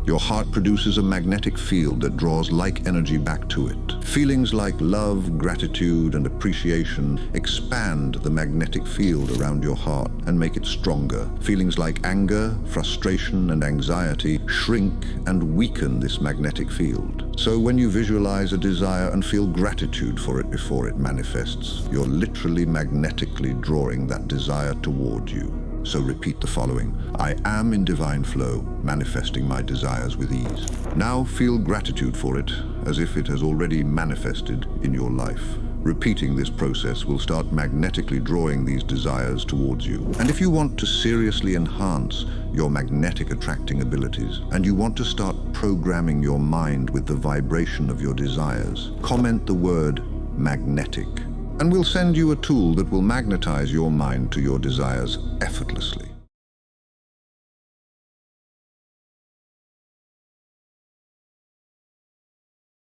Your heart produces a magnetic field that draws like energy back to it. Feelings like love, gratitude, and appreciation expand the magnetic field around your heart and make it stronger. Feelings like anger, frustration, and anxiety shrink and weaken this magnetic field. So when you visualize a desire and feel gratitude for it before it manifests, you're literally magnetically drawing that desire toward you. So repeat the following. I am in divine flow, manifesting my desires with ease. Now feel gratitude for it as if it has already manifested in your life. Repeating this process will start magnetically drawing these desires towards you. And if you want to seriously enhance your magnetic attracting abilities, and you want to start programming your mind with the vibration of your desires, comment the word magnetic, and we'll send you a tool that will magnetize your mind to your desires effortlessly.